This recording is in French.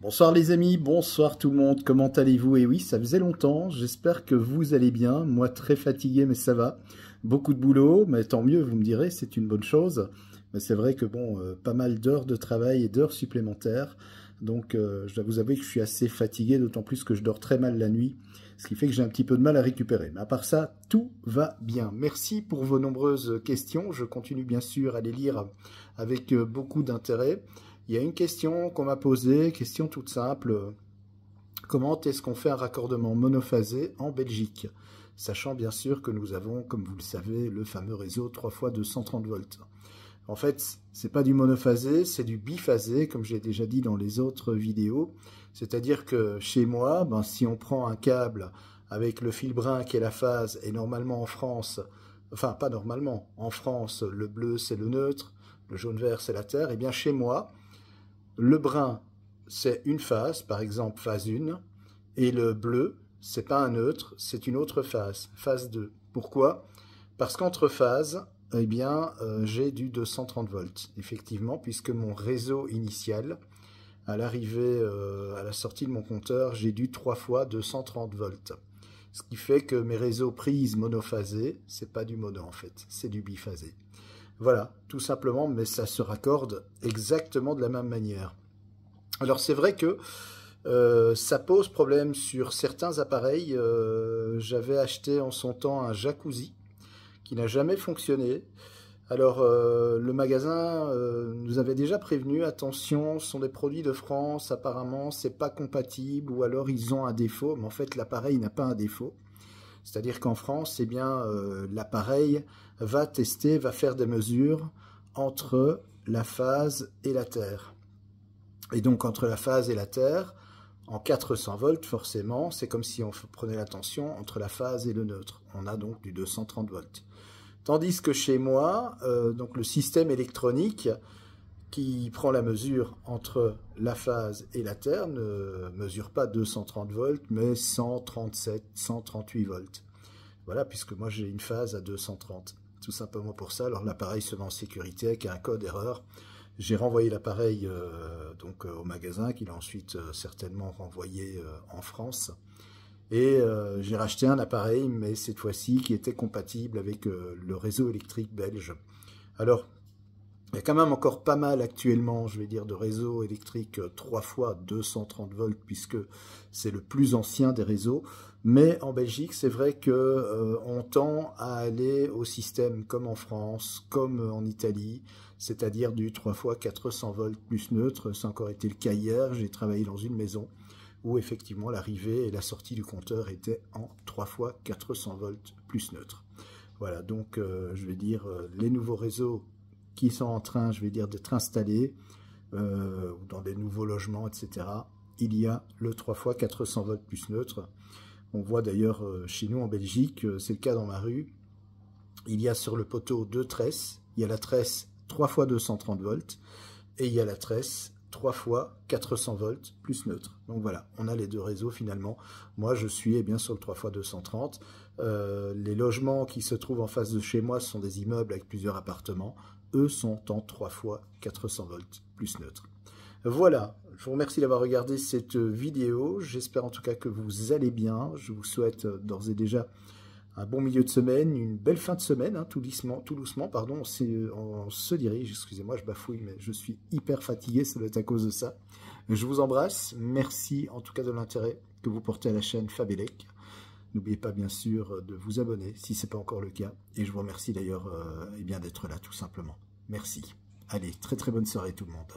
Bonsoir les amis, bonsoir tout le monde, comment allez-vous? Et oui, ça faisait longtemps, j'espère que vous allez bien, moi très fatigué mais ça va, beaucoup de boulot, mais tant mieux, vous me direz, c'est une bonne chose, mais c'est vrai que bon, pas mal d'heures de travail et d'heures supplémentaires, donc je dois vous avouer que je suis assez fatigué, d'autant plus que je dors très mal la nuit, ce qui fait que j'ai un petit peu de mal à récupérer, mais à part ça, tout va bien. Merci pour vos nombreuses questions, je continue bien sûr à les lire avec beaucoup d'intérêt. Il y a une question qu'on m'a posée, question toute simple. Comment est-ce qu'on fait un raccordement monophasé en Belgique? Sachant bien sûr que nous avons, comme vous le savez, le fameux réseau 3 fois 230 volts. En fait, c'est pas du monophasé, c'est du biphasé, comme j'ai déjà dit dans les autres vidéos. C'est-à-dire que chez moi, si on prend un câble avec le fil brun qui est la phase, et normalement en France, enfin pas normalement, en France, le bleu c'est le neutre, le jaune-vert c'est la terre, et bien chez moi, le brun, c'est une phase, par exemple phase 1, et le bleu, c'est pas un neutre, c'est une autre phase, phase 2. Pourquoi? Parce qu'entre phases, eh bien, j'ai du 230 volts, effectivement, puisque mon réseau initial, à l'arrivée, à la sortie de mon compteur, j'ai du 3 fois 230 volts. Ce qui fait que mes réseaux prises monophasés, c'est pas du mono en fait, c'est du biphasé. Voilà, tout simplement, mais ça se raccorde exactement de la même manière. Alors c'est vrai que ça pose problème sur certains appareils. J'avais acheté en son temps un jacuzzi qui n'a jamais fonctionné. Alors le magasin nous avait déjà prévenu, attention, ce sont des produits de France, apparemment c'est pas compatible ou alors ils ont un défaut, mais en fait l'appareil n'a pas un défaut. C'est-à-dire qu'en France, eh bien, l'appareil va tester, va faire des mesures entre la phase et la terre. Et donc, entre la phase et la terre, en 400 volts, forcément, c'est comme si on prenait la tension entre la phase et le neutre. On a donc du 230 volts. Tandis que chez moi, donc le système électronique qui prend la mesure entre la phase et la terre ne mesure pas 230 volts, mais 137, 138 volts. Voilà, puisque moi j'ai une phase à 230. Tout simplement pour ça. Alors l'appareil se met en sécurité avec un code erreur. J'ai renvoyé l'appareil au magasin, qu'il a ensuite certainement renvoyé en France. Et j'ai racheté un appareil, mais cette fois-ci qui était compatible avec le réseau électrique belge. Alors, il y a quand même encore pas mal actuellement, je vais dire, de réseaux électriques 3 fois 230 volts, puisque c'est le plus ancien des réseaux. Mais en Belgique, c'est vrai qu'on tend à aller au système comme en France, comme en Italie, c'est-à-dire du 3 fois 400 volts plus neutre. Ça a encore été le cas hier, j'ai travaillé dans une maison où effectivement l'arrivée et la sortie du compteur étaient en 3 fois 400 volts plus neutre. Voilà, donc je vais dire, les nouveaux réseaux qui sont en train, je vais dire, d'être installés dans des nouveaux logements, etc. Il y a le 3 fois 400 volts plus neutre. On voit d'ailleurs chez nous en Belgique, c'est le cas dans ma rue, il y a sur le poteau 2 tresses. Il y a la tresse 3 fois 230 volts et il y a la tresse 3 fois 400 volts plus neutre. Donc voilà, on a les deux réseaux finalement. Moi, je suis bien sur le 3 fois 230. Les logements qui se trouvent en face de chez moi, ce sont des immeubles avec plusieurs appartements. Eux sont en 3 fois 400 volts plus neutre. Voilà, je vous remercie d'avoir regardé cette vidéo. J'espère en tout cas que vous allez bien. Je vous souhaite d'ores et déjà un bon milieu de semaine, une belle fin de semaine, hein, tout doucement, pardon, on se dirige, excusez-moi, je bafouille, mais je suis hyper fatigué, ça doit être à cause de ça. Je vous embrasse, merci en tout cas de l'intérêt que vous portez à la chaîne Fabelec. N'oubliez pas bien sûr de vous abonner si ce n'est pas encore le cas, et je vous remercie d'ailleurs d'être là tout simplement. Merci. Allez, très très bonne soirée tout le monde.